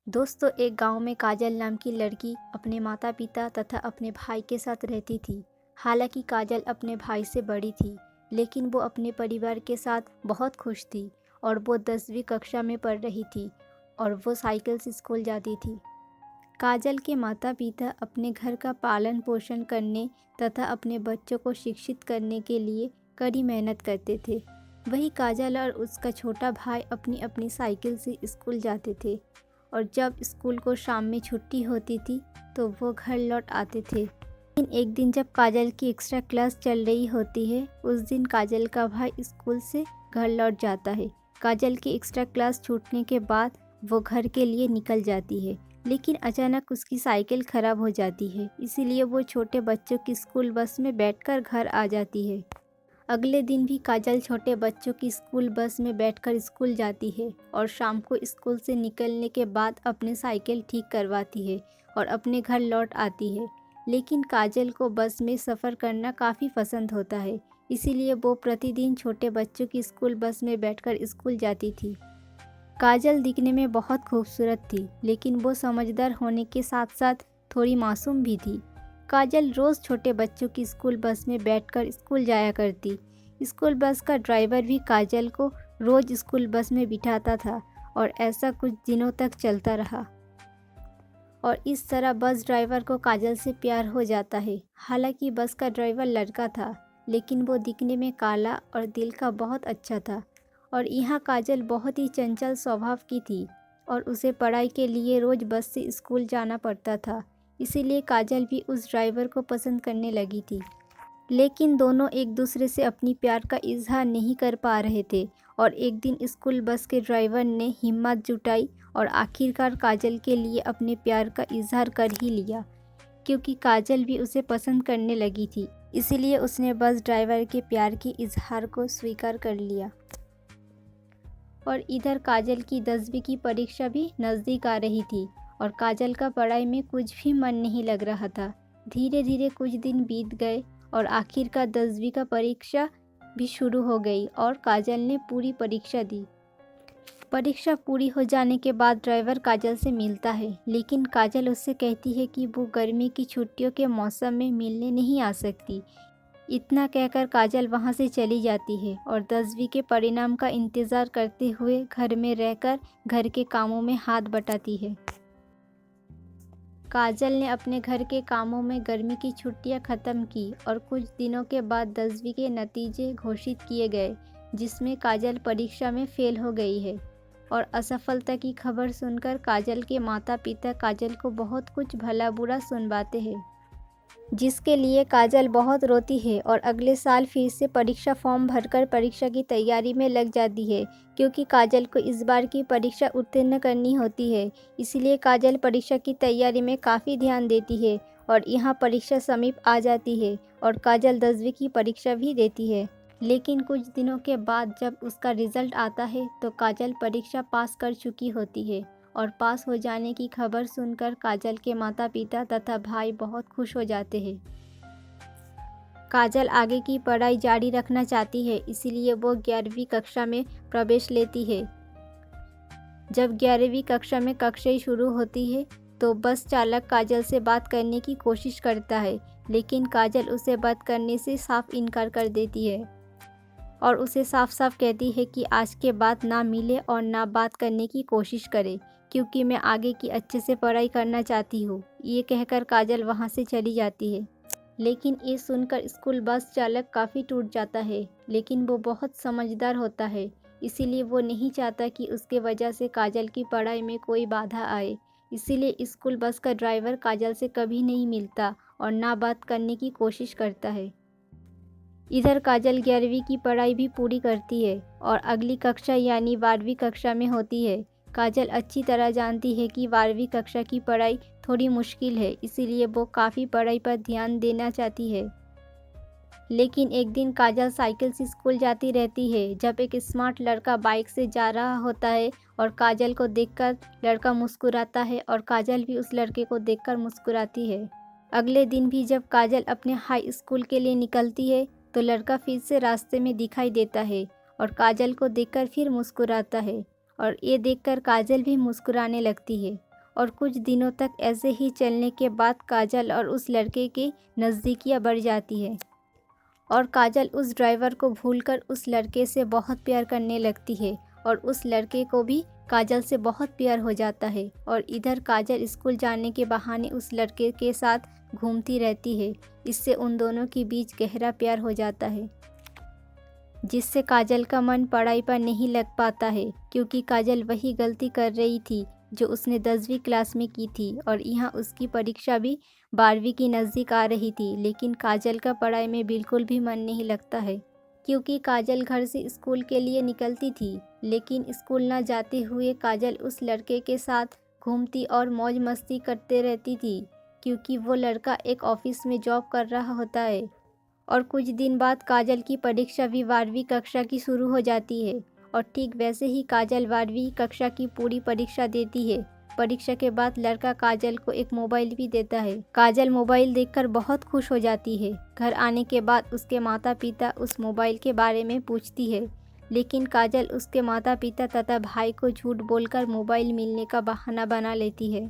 दोस्तों, एक गांव में काजल नाम की लड़की अपने माता पिता तथा अपने भाई के साथ रहती थी। हालांकि काजल अपने भाई से बड़ी थी, लेकिन वो अपने परिवार के साथ बहुत खुश थी। और वो 10वीं कक्षा में पढ़ रही थी और वो साइकिल से स्कूल जाती थी। काजल के माता पिता अपने घर का पालन पोषण करने तथा अपने बच्चों को शिक्षित करने के लिए कड़ी मेहनत करते थे। वही काजल और उसका छोटा भाई अपनी अपनी साइकिल से स्कूल जाते थे और जब स्कूल को शाम में छुट्टी होती थी तो वो घर लौट आते थे। लेकिन एक दिन जब काजल की एक्स्ट्रा क्लास चल रही होती है, उस दिन काजल का भाई स्कूल से घर लौट जाता है। काजल की एक्स्ट्रा क्लास छूटने के बाद वो घर के लिए निकल जाती है, लेकिन अचानक उसकी साइकिल खराब हो जाती है। इसीलिए वो छोटे बच्चों की स्कूल बस में बैठकर घर आ जाती है। अगले दिन भी काजल छोटे बच्चों की स्कूल बस में बैठकर स्कूल जाती है और शाम को स्कूल से निकलने के बाद अपनी साइकिल ठीक करवाती है और अपने घर लौट आती है। लेकिन काजल को बस में सफ़र करना काफ़ी पसंद होता है, इसीलिए वो प्रतिदिन छोटे बच्चों की स्कूल बस में बैठकर स्कूल जाती थी। काजल दिखने में बहुत खूबसूरत थी, लेकिन वो समझदार होने के साथ साथ थोड़ी मासूम भी थी। काजल रोज़ छोटे बच्चों की स्कूल बस में बैठकर स्कूल जाया करती। स्कूल बस का ड्राइवर भी काजल को रोज़ स्कूल बस में बिठाता था और ऐसा कुछ दिनों तक चलता रहा। और इस तरह बस ड्राइवर को काजल से प्यार हो जाता है। हालांकि बस का ड्राइवर लड़का था, लेकिन वो दिखने में काला और दिल का बहुत अच्छा था। और यहाँ काजल बहुत ही चंचल स्वभाव की थी और उसे पढ़ाई के लिए रोज़ बस से स्कूल जाना पड़ता था। इसीलिए काजल भी उस ड्राइवर को पसंद करने लगी थी। लेकिन दोनों एक दूसरे से अपनी प्यार का इजहार नहीं कर पा रहे थे और एक दिन स्कूल बस के ड्राइवर ने हिम्मत जुटाई और आखिरकार काजल के लिए अपने प्यार का इजहार कर ही लिया। क्योंकि काजल भी उसे पसंद करने लगी थी, इसीलिए उसने बस ड्राइवर के प्यार के इजहार को स्वीकार कर लिया। और इधर काजल की 10वीं की परीक्षा भी नज़दीक आ रही थी और काजल का पढ़ाई में कुछ भी मन नहीं लग रहा था। धीरे धीरे कुछ दिन बीत गए और आखिरकार 10वीं का परीक्षा भी शुरू हो गई और काजल ने पूरी परीक्षा दी। परीक्षा पूरी हो जाने के बाद ड्राइवर काजल से मिलता है, लेकिन काजल उससे कहती है कि वो गर्मी की छुट्टियों के मौसम में मिलने नहीं आ सकती। इतना कहकर काजल वहां से चली जाती है और 10वीं के परिणाम का इंतज़ार करते हुए घर में रहकर घर के कामों में हाथ बटाती है। काजल ने अपने घर के कामों में गर्मी की छुट्टियां ख़त्म की और कुछ दिनों के बाद 10वीं के नतीजे घोषित किए गए, जिसमें काजल परीक्षा में फेल हो गई है। और असफलता की खबर सुनकर काजल के माता पिता काजल को बहुत कुछ भला बुरा सुनवाते हैं, जिसके लिए काजल बहुत रोती है और अगले साल फिर से परीक्षा फॉर्म भरकर परीक्षा की तैयारी में लग जाती है। क्योंकि काजल को इस बार की परीक्षा उत्तीर्ण करनी होती है, इसलिए काजल परीक्षा की तैयारी में काफ़ी ध्यान देती है। और यहाँ परीक्षा समीप आ जाती है और काजल 10वीं की परीक्षा भी देती है। लेकिन कुछ दिनों के बाद जब उसका रिजल्ट आता है तो काजल परीक्षा पास कर चुकी होती है और पास हो जाने की खबर सुनकर काजल के माता पिता तथा भाई बहुत खुश हो जाते हैं। काजल आगे की पढ़ाई जारी रखना चाहती है, इसीलिए वो 11वीं कक्षा में प्रवेश लेती है। जब 11वीं कक्षा में कक्षाएं शुरू होती है तो बस चालक काजल से बात करने की कोशिश करता है, लेकिन काजल उसे बात करने से साफ इनकार कर देती है और उसे साफ साफ कहती है कि आज के बाद ना मिले और ना बात करने की कोशिश करे, क्योंकि मैं आगे की अच्छे से पढ़ाई करना चाहती हूँ। ये कहकर काजल वहाँ से चली जाती है। लेकिन ये सुनकर स्कूल बस चालक काफ़ी टूट जाता है, लेकिन वो बहुत समझदार होता है, इसीलिए वो नहीं चाहता कि उसके वजह से काजल की पढ़ाई में कोई बाधा आए। इसीलिए स्कूल बस का ड्राइवर काजल से कभी नहीं मिलता और ना बात करने की कोशिश करता है। इधर काजल 11वीं की पढ़ाई भी पूरी करती है और अगली कक्षा यानी 12वीं कक्षा में होती है। काजल अच्छी तरह जानती है कि 12वीं कक्षा की पढ़ाई थोड़ी मुश्किल है, इसीलिए वो काफ़ी पढ़ाई पर ध्यान देना चाहती है। लेकिन एक दिन काजल साइकिल से स्कूल जाती रहती है जब एक स्मार्ट लड़का बाइक से जा रहा होता है और काजल को देखकर लड़का मुस्कुराता है और काजल भी उस लड़के को देखकर मुस्कुराती है। अगले दिन भी जब काजल अपने हाई स्कूल के लिए निकलती है तो लड़का फिर से रास्ते में दिखाई देता है और काजल को देखकर फिर मुस्कुराता है और ये देखकर काजल भी मुस्कुराने लगती है। और कुछ दिनों तक ऐसे ही चलने के बाद काजल और उस लड़के की नज़दीकियाँ बढ़ जाती है और काजल उस ड्राइवर को भूलकर उस लड़के से बहुत प्यार करने लगती है और उस लड़के को भी काजल से बहुत प्यार हो जाता है। और इधर काजल स्कूल जाने के बहाने उस लड़के के साथ घूमती रहती है। इससे उन दोनों के बीच गहरा प्यार हो जाता है, जिससे काजल का मन पढ़ाई पर नहीं लग पाता है, क्योंकि काजल वही गलती कर रही थी जो उसने 10वीं क्लास में की थी और यहाँ उसकी परीक्षा भी 12वीं की नज़दीक आ रही थी। लेकिन काजल का पढ़ाई में बिल्कुल भी मन नहीं लगता है, क्योंकि काजल घर से स्कूल के लिए निकलती थी, लेकिन स्कूल ना जाते हुए काजल उस लड़के के साथ घूमती और मौज मस्ती करते रहती थी, क्योंकि वो लड़का एक ऑफिस में जॉब कर रहा होता है। और कुछ दिन बाद काजल की परीक्षा भी 12वीं कक्षा की शुरू हो जाती है और ठीक वैसे ही काजल 12वीं कक्षा की पूरी परीक्षा देती है। परीक्षा के बाद लड़का काजल को एक मोबाइल भी देता है। काजल मोबाइल देखकर बहुत खुश हो जाती है। घर आने के बाद उसके माता पिता उस मोबाइल के बारे में पूछती है, लेकिन काजल उसके माता पिता तथा भाई को झूठ बोलकर मोबाइल मिलने का बहाना बना लेती है।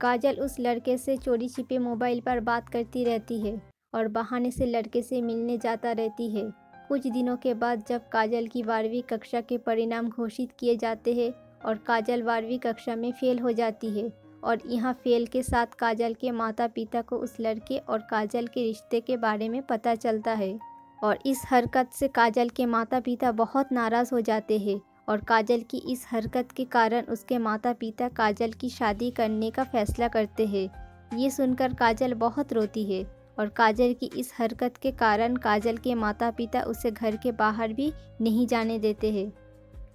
काजल उस लड़के से चोरी छिपे मोबाइल पर बात करती रहती है और बहाने से लड़के से मिलने जाता रहती है। कुछ दिनों के बाद जब काजल की 12वीं कक्षा के परिणाम घोषित किए जाते हैं और काजल 12वीं कक्षा में फेल हो जाती है और यहाँ फेल के साथ काजल के माता पिता को उस लड़के और काजल के रिश्ते के बारे में पता चलता है और इस हरकत से काजल के माता पिता बहुत नाराज़ हो जाते हैं और काजल की इस हरकत के कारण उसके माता पिता काजल की शादी करने का फैसला करते हैं। ये सुनकर काजल बहुत रोती है और काजल की इस हरकत के कारण काजल के माता पिता उसे घर के बाहर भी नहीं जाने देते हैं।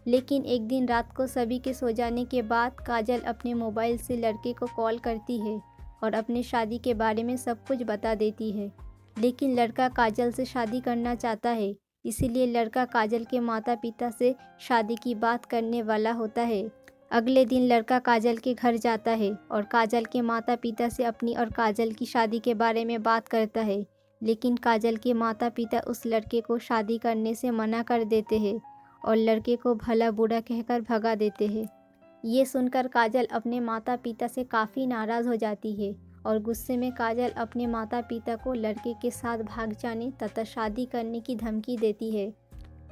लेकिन एक दिन रात को सभी के सो जाने के बाद काजल अपने मोबाइल से लड़के को कॉल करती है और अपने शादी के बारे में सब कुछ बता देती है। लेकिन लड़का काजल से शादी करना चाहता है, इसीलिए लड़का काजल के माता पिता से शादी की बात करने वाला होता है। अगले दिन लड़का काजल के घर जाता है और काजल के माता पिता से अपनी और काजल की शादी के बारे में बात करता है, लेकिन काजल के माता पिता उस लड़के को शादी करने से मना कर देते हैं और लड़के को भला बुरा कहकर भगा देते हैं। ये सुनकर काजल अपने माता पिता से काफ़ी नाराज़ हो जाती है और गुस्से में काजल अपने माता पिता को लड़के के साथ भाग जाने तथा शादी करने की धमकी देती है।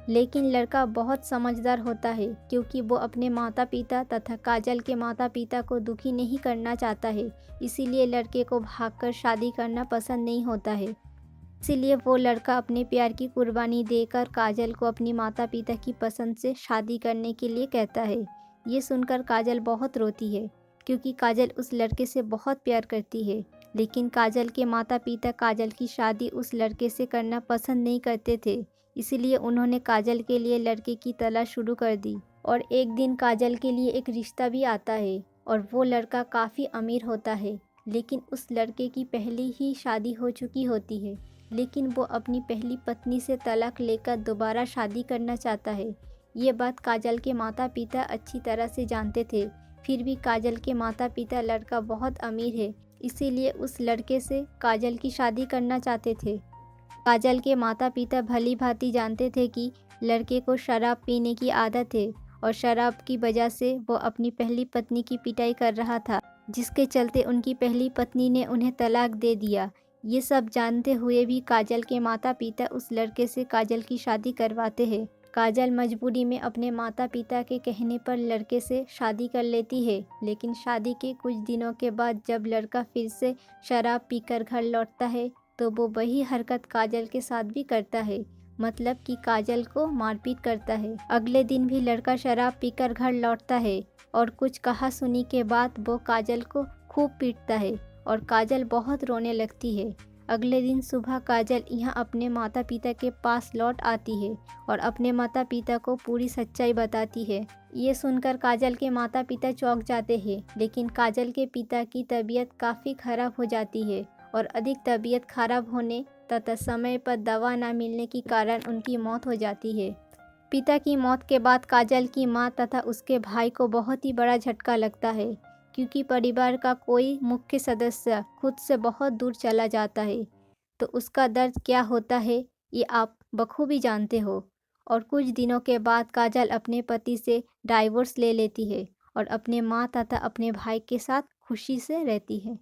लेकिन लड़का बहुत समझदार होता है, क्योंकि वो अपने माता पिता तथा काजल के माता पिता को दुखी नहीं करना चाहता है, इसीलिए लड़के को भागकर शादी करना पसंद नहीं होता है। इसीलिए वो लड़का अपने प्यार की कुर्बानी देकर काजल को अपनी माता पिता की पसंद से शादी करने के लिए कहता है। ये सुनकर काजल बहुत रोती है, क्योंकि काजल उस लड़के से बहुत प्यार करती है, लेकिन काजल के माता पिता काजल की शादी उस लड़के से करना पसंद नहीं करते थे, इसीलिए उन्होंने काजल के लिए लड़के की तलाश शुरू कर दी। और एक दिन काजल के लिए एक रिश्ता भी आता है और वो लड़का काफ़ी अमीर होता है, लेकिन उस लड़के की पहले ही शादी हो चुकी होती है, लेकिन वो अपनी पहली पत्नी से तलाक लेकर दोबारा शादी करना चाहता है। ये बात काजल के माता पिता अच्छी तरह से जानते थे, फिर भी काजल के माता पिता लड़का बहुत अमीर है, इसीलिए उस लड़के से काजल की शादी करना चाहते थे। काजल के माता पिता भली भांति जानते थे कि लड़के को शराब पीने की आदत है और शराब की वजह से वो अपनी पहली पत्नी की पिटाई कर रहा था, जिसके चलते उनकी पहली पत्नी ने उन्हें तलाक दे दिया। ये सब जानते हुए भी काजल के माता पिता उस लड़के से काजल की शादी करवाते हैं। काजल मजबूरी में अपने माता पिता के कहने पर लड़के से शादी कर लेती है, लेकिन शादी के कुछ दिनों के बाद जब लड़का फिर से शराब पीकर घर लौटता है तो वो वही हरकत काजल के साथ भी करता है, मतलब कि काजल को मारपीट करता है। अगले दिन भी लड़का शराब पीकर घर लौटता है और कुछ कहा सुनी के बाद वो काजल को खूब पीटता है और काजल बहुत रोने लगती है। अगले दिन सुबह काजल यहाँ अपने माता पिता के पास लौट आती है और अपने माता पिता को पूरी सच्चाई बताती है। ये सुनकर काजल के माता पिता चौंक जाते हैं, लेकिन काजल के पिता की तबीयत काफ़ी खराब हो जाती है और अधिक तबीयत खराब होने तथा समय पर दवा न मिलने के कारण उनकी मौत हो जाती है। पिता की मौत के बाद काजल की माँ तथा उसके भाई को बहुत ही बड़ा झटका लगता है, क्योंकि परिवार का कोई मुख्य सदस्य खुद से बहुत दूर चला जाता है तो उसका दर्द क्या होता है ये आप बखूबी जानते हो। और कुछ दिनों के बाद काजल अपने पति से डाइवोर्स ले लेती है और अपने माँ तथा अपने भाई के साथ खुशी से रहती है।